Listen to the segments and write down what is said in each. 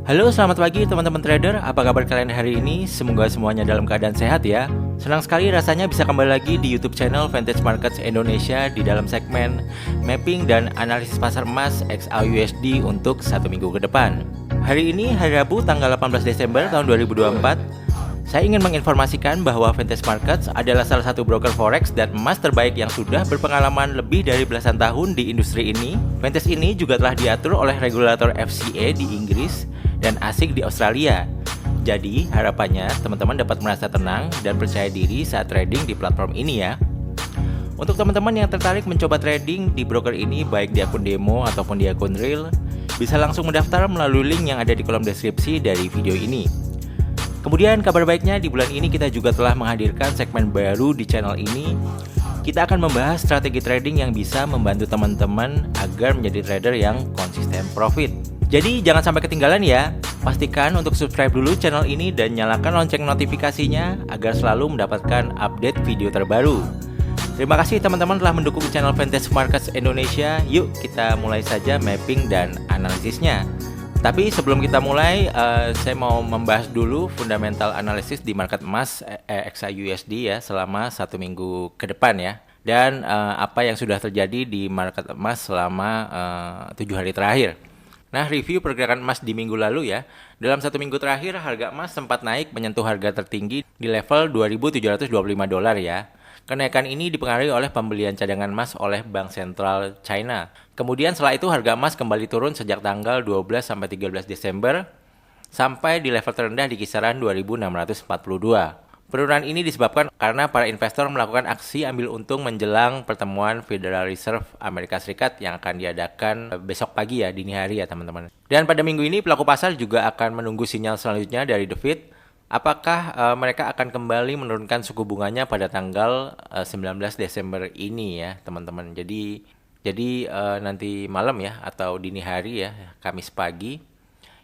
Halo, selamat pagi teman-teman trader. Apa kabar kalian hari ini? Semoga semuanya dalam keadaan sehat ya. Senang sekali rasanya bisa kembali lagi di YouTube channel Vantage Markets Indonesia di dalam segmen mapping dan analisis pasar emas XAUUSD untuk satu minggu ke depan. Hari ini hari Rabu tanggal 18 Desember tahun 2024. Saya ingin menginformasikan bahwa Vantage Markets adalah salah satu broker forex dan emas terbaik yang sudah berpengalaman lebih dari belasan tahun di industri ini. Vantage ini juga telah diatur oleh regulator FCA di Inggris dan ASIC di Australia. Jadi harapannya teman-teman dapat merasa tenang dan percaya diri saat trading di platform ini ya. Untuk teman-teman yang tertarik mencoba trading di broker ini baik di akun demo ataupun di akun real, bisa langsung mendaftar melalui link yang ada di kolom deskripsi dari video ini. Kemudian kabar baiknya di bulan ini kita juga telah menghadirkan segmen baru di channel ini. Kita akan membahas strategi trading yang bisa membantu teman-teman agar menjadi trader yang konsisten profit. Jadi jangan sampai ketinggalan ya. Pastikan untuk subscribe dulu channel ini dan nyalakan lonceng notifikasinya agar selalu mendapatkan update video terbaru. Terima kasih teman-teman telah mendukung channel Vantage Markets Indonesia. Yuk kita mulai saja mapping dan analisisnya. Tapi sebelum kita mulai, saya mau membahas dulu fundamental analisis di market emas XAUUSD ya selama satu minggu ke depan ya. Dan apa yang sudah terjadi di market emas selama 7 hari terakhir. Nah, review pergerakan emas di minggu lalu ya. Dalam satu minggu terakhir, harga emas sempat naik menyentuh harga tertinggi di level $2.725 ya. Kenaikan ini dipengaruhi oleh pembelian cadangan emas oleh Bank Sentral China. Kemudian setelah itu harga emas kembali turun sejak tanggal 12 sampai 13 Desember sampai di level terendah di kisaran 2.642. Penurunan ini disebabkan karena para investor melakukan aksi ambil untung menjelang pertemuan Federal Reserve Amerika Serikat yang akan diadakan besok pagi ya, dini hari ya teman-teman. Dan pada minggu ini pelaku pasar juga akan menunggu sinyal selanjutnya dari The Fed. Apakah mereka akan kembali menurunkan suku bunganya pada tanggal 19 Desember ini ya teman-teman. Jadi nanti malam ya atau dini hari ya, Kamis pagi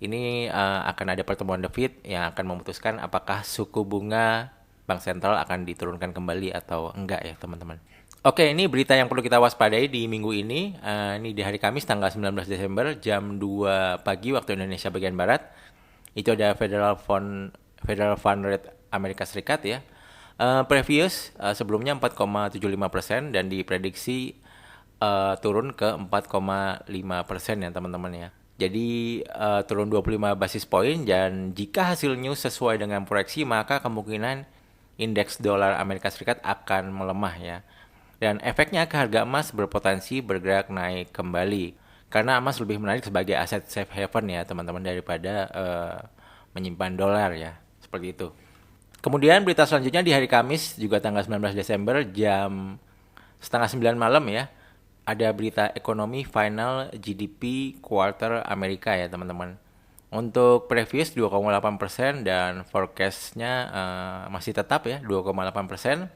ini akan ada pertemuan The Fed yang akan memutuskan apakah suku bunga Bank Sentral akan diturunkan kembali atau enggak ya teman-teman. Oke, ini berita yang perlu kita waspadai di minggu ini. Ini di hari Kamis tanggal 19 Desember jam 2 pagi waktu Indonesia bagian Barat. Itu ada Federal Fund Rate Amerika Serikat ya. Previous sebelumnya 4,75% dan diprediksi turun ke 4,5% ya teman-teman ya. Jadi turun 25 basis point dan jika hasil news sesuai dengan proyeksi maka kemungkinan indeks dolar Amerika Serikat akan melemah ya. Dan efeknya ke harga emas berpotensi bergerak naik kembali karena emas lebih menarik sebagai aset safe haven ya teman-teman daripada menyimpan dolar ya. Seperti itu. Kemudian berita selanjutnya di hari Kamis juga tanggal 19 Desember jam setengah 9 malam ya. Ada berita ekonomi final GDP quarter Amerika ya teman-teman. Untuk previous 2,8% dan forecastnya masih tetap ya 2,8%.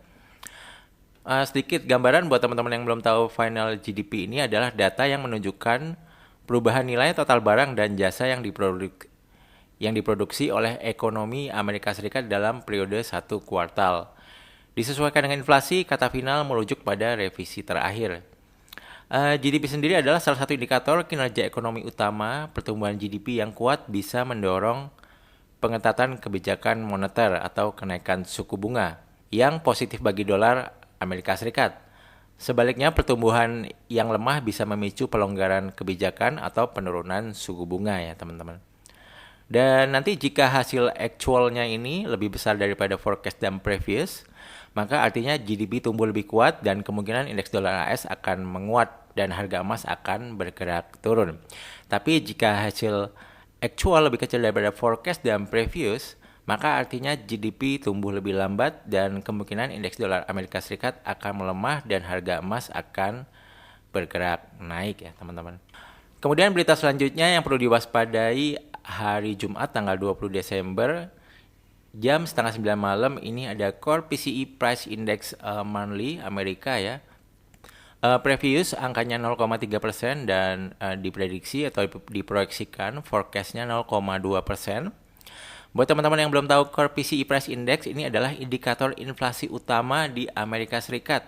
Sedikit gambaran buat teman-teman yang belum tahu final GDP ini adalah data yang menunjukkan perubahan nilai total barang dan jasa yang diproduksi oleh ekonomi Amerika Serikat dalam periode satu kuartal. Disesuaikan dengan inflasi, kata final merujuk pada revisi terakhir. GDP sendiri adalah salah satu indikator kinerja ekonomi utama. Pertumbuhan GDP yang kuat bisa mendorong pengetatan kebijakan moneter atau kenaikan suku bunga yang positif bagi dolar Amerika Serikat. Sebaliknya, pertumbuhan yang lemah bisa memicu pelonggaran kebijakan atau penurunan suku bunga ya teman-teman. Dan nanti jika hasil actualnya ini lebih besar daripada forecast dan previous, maka artinya GDP tumbuh lebih kuat dan kemungkinan indeks dolar AS akan menguat dan harga emas akan bergerak turun. Tapi jika hasil actual lebih kecil daripada forecast dan previous, maka artinya GDP tumbuh lebih lambat dan kemungkinan indeks dolar Amerika Serikat akan melemah dan harga emas akan bergerak naik ya teman-teman. Kemudian berita selanjutnya yang perlu diwaspadai hari Jumat tanggal 20 Desember jam setengah 9 malam ini ada Core PCE Price Index monthly Amerika ya. Previous angkanya 0,3% dan diprediksi atau diproyeksikan forecastnya 0,2%. Buat teman-teman yang belum tahu Core PCE Price Index ini adalah indikator inflasi utama di Amerika Serikat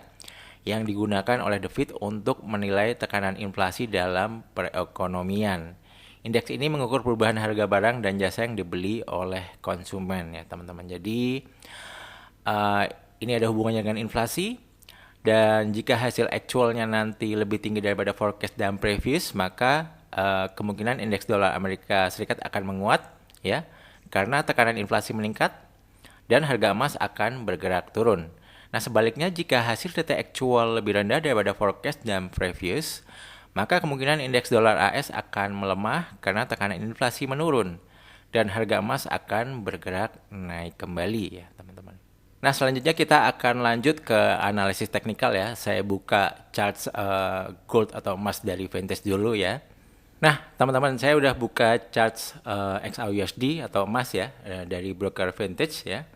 yang digunakan oleh The Fed untuk menilai tekanan inflasi dalam perekonomian. Indeks ini mengukur perubahan harga barang dan jasa yang dibeli oleh konsumen ya teman-teman. Jadi ini ada hubungannya dengan inflasi, dan jika hasil aktualnya nanti lebih tinggi daripada forecast dan previous, maka kemungkinan indeks dolar Amerika Serikat akan menguat ya, karena tekanan inflasi meningkat dan harga emas akan bergerak turun. Nah, sebaliknya jika hasil data aktual lebih rendah daripada forecast dan previous, maka kemungkinan indeks dolar AS akan melemah karena tekanan inflasi menurun dan harga emas akan bergerak naik kembali ya, teman-teman. Nah, selanjutnya kita akan lanjut ke analisis teknikal ya. Saya buka charts gold atau emas dari Vantage dulu ya. Nah, teman-teman, saya udah buka charts XAUUSD atau emas ya dari broker Vantage ya.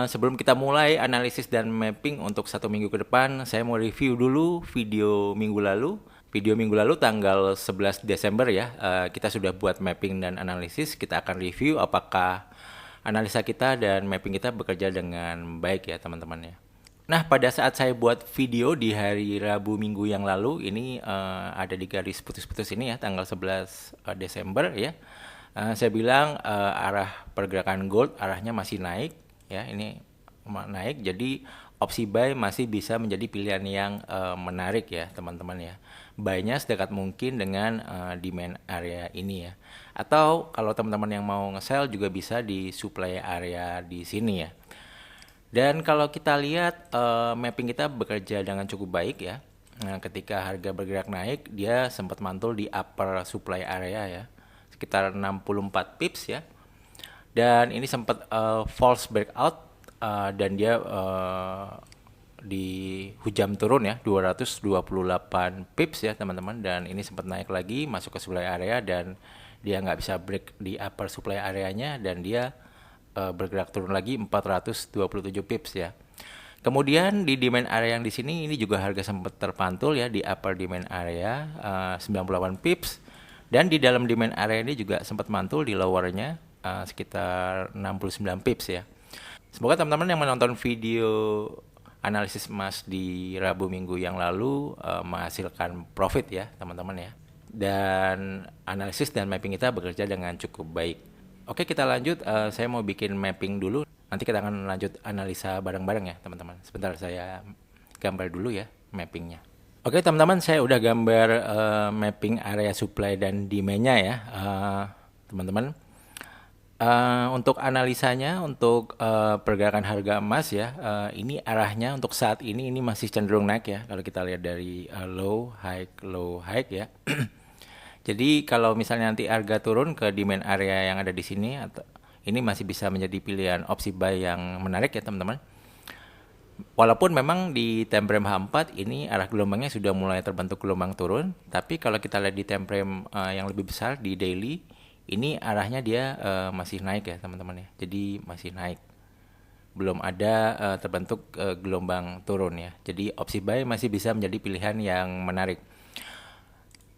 Sebelum kita mulai analisis dan mapping untuk 1 minggu ke depan, saya mau review dulu video minggu lalu. Video minggu lalu tanggal 11 Desember ya, kita sudah buat mapping dan analisis. Kita akan review apakah analisa kita dan mapping kita bekerja dengan baik ya teman-teman ya. Nah, pada saat saya buat video di hari Rabu minggu yang lalu, ini ada di garis putus-putus ini ya, tanggal 11 Desember ya. Saya bilang arah pergerakan gold arahnya masih naik ya, ini naik, jadi opsi buy masih bisa menjadi pilihan yang menarik ya teman-teman ya. Buy-nya sedekat mungkin dengan demand area ini ya. Atau kalau teman-teman yang mau nge-sell juga bisa di supply area di sini ya. Dan kalau kita lihat mapping kita bekerja dengan cukup baik ya. Nah, ketika harga bergerak naik, dia sempat mantul di upper supply area ya, sekitar 64 pips ya. Dan ini sempat false breakout dan dia dihujam turun ya 228 pips ya teman-teman, dan ini sempat naik lagi masuk ke supply area dan dia nggak bisa break di upper supply areanya dan dia bergerak turun lagi 427 pips ya. Kemudian di demand area yang di sini ini juga harga sempat terpantul ya di upper demand area 98 pips, dan di dalam demand area ini juga sempat mantul di lowernya sekitar 69 pips ya. Semoga teman-teman yang menonton video analisis emas di Rabu minggu yang lalu menghasilkan profit ya teman-teman ya. Dan analisis dan mapping kita bekerja dengan cukup baik. Oke, kita lanjut. Saya mau bikin mapping dulu. Nanti kita akan lanjut analisa bareng-bareng ya teman-teman. Sebentar saya gambar dulu ya mappingnya. Oke teman-teman, saya udah gambar mapping area supply dan demand-nya ya teman-teman. Untuk analisanya, untuk pergerakan harga emas ya, ini arahnya untuk saat ini masih cenderung naik ya. Kalau kita lihat dari low high ya. Jadi kalau misalnya nanti harga turun ke demand area yang ada di sini, ini masih bisa menjadi pilihan opsi buy yang menarik ya teman-teman. Walaupun memang di time frame H4 ini arah gelombangnya sudah mulai terbentuk gelombang turun, tapi kalau kita lihat di time frame yang lebih besar di daily, ini arahnya dia masih naik ya teman-teman ya. Jadi masih naik, belum ada terbentuk gelombang turun ya. Jadi opsi buy masih bisa menjadi pilihan yang menarik.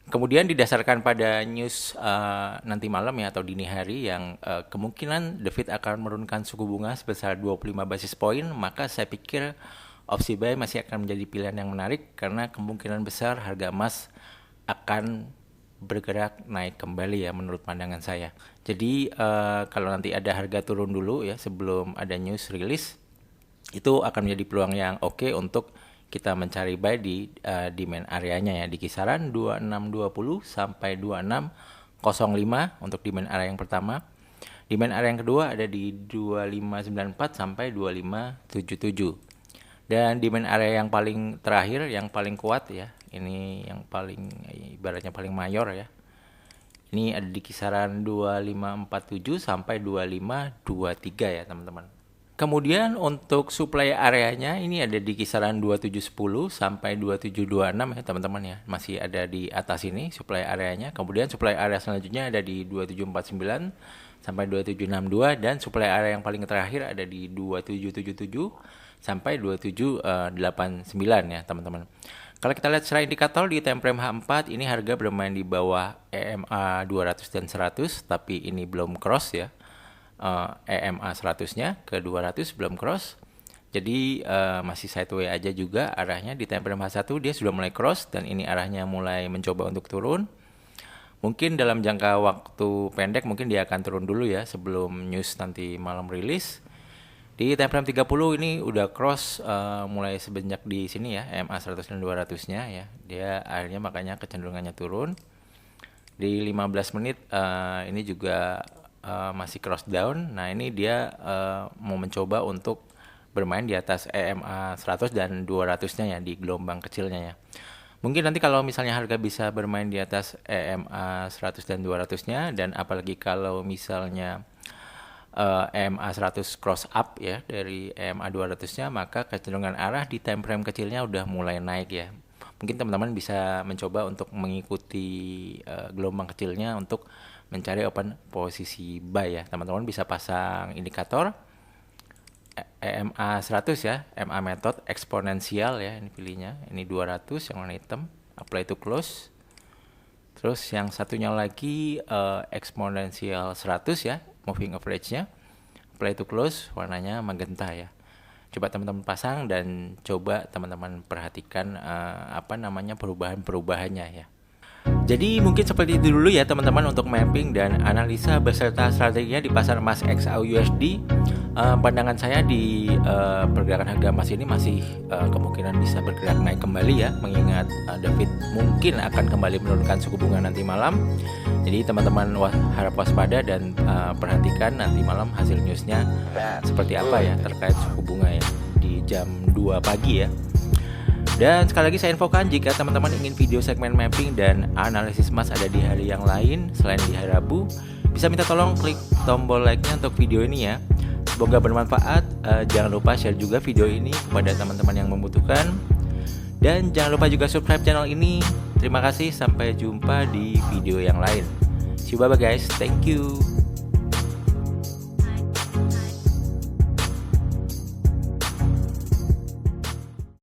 Kemudian didasarkan pada news nanti malam ya atau dini hari yang kemungkinan The Fed akan menurunkan suku bunga sebesar 25 basis point, maka saya pikir opsi buy masih akan menjadi pilihan yang menarik karena kemungkinan besar harga emas akan bergerak naik kembali ya menurut pandangan saya. Jadi kalau nanti ada harga turun dulu ya sebelum ada news rilis, itu akan menjadi peluang yang oke untuk kita mencari buy di demand areanya ya di kisaran 2620 sampai 2605 untuk demand area yang pertama. Demand area yang kedua ada di 2594 sampai 2577. Dan demand area yang paling terakhir, yang paling kuat ya, ini yang paling ibaratnya paling mayor ya. Ini ada di kisaran 2547 sampai 2523 ya teman-teman. Kemudian untuk supply areanya ini ada di kisaran 2710 sampai 2726 ya teman-teman ya. Masih ada di atas ini supply areanya. Kemudian supply area selanjutnya ada di 2749 sampai 2762, dan supply area yang paling terakhir ada di 2777 sampai 2789 ya teman-teman. Kalau kita lihat secara indikator di time frame H4 ini harga bermain di bawah EMA 200 dan 100, tapi ini belum cross ya. EMA 100-nya ke 200 belum cross. Jadi masih sideways aja juga arahnya. Di time frame H1 dia sudah mulai cross dan ini arahnya mulai mencoba untuk turun. Mungkin dalam jangka waktu pendek mungkin dia akan turun dulu ya sebelum news nanti malam rilis. Di time frame 30 ini udah cross mulai semenjak di sini ya, EMA 100 dan 200-nya ya. Dia akhirnya makanya kecenderungannya turun. Di 15 menit ini juga masih cross down. Nah, ini dia mau mencoba untuk bermain di atas EMA 100 dan 200-nya ya di gelombang kecilnya ya. Mungkin nanti kalau misalnya harga bisa bermain di atas EMA 100 dan 200-nya, dan apalagi kalau misalnya EMA 100 cross up ya dari EMA 200-nya, maka kecenderungan arah di time frame kecilnya udah mulai naik ya. Mungkin teman-teman bisa mencoba untuk mengikuti gelombang kecilnya untuk mencari open posisi buy ya. Teman-teman bisa pasang indikator EMA 100 ya, EMA method eksponensial ya, ini pilihnya. Ini 200 yang warna hitam, apply to close. Terus yang satunya lagi eksponensial 100 ya, moving average-nya, apply to close, warnanya magenta ya. Coba teman-teman pasang dan coba teman-teman perhatikan perubahan-perubahannya ya. Jadi mungkin seperti itu dulu ya teman-teman untuk mapping dan analisa beserta strateginya di pasar emas XAUUSD. Pandangan saya di pergerakan harga emas ini masih kemungkinan bisa bergerak naik kembali ya, mengingat The Fed mungkin akan kembali menurunkan suku bunga nanti malam. Jadi teman-teman harap waspada dan perhatikan nanti malam hasil newsnya seperti apa ya terkait suku bunga ya di jam 2 pagi ya. Dan sekali lagi saya infokan, jika teman-teman ingin video segmen mapping dan analisis emas ada di hari yang lain selain di hari Rabu, bisa minta tolong klik tombol like-nya untuk video ini ya. Semoga bermanfaat. Jangan lupa share juga video ini kepada teman-teman yang membutuhkan. Dan jangan lupa juga subscribe channel ini. Terima kasih, sampai jumpa di video yang lain. See you, bye-bye guys. Thank you.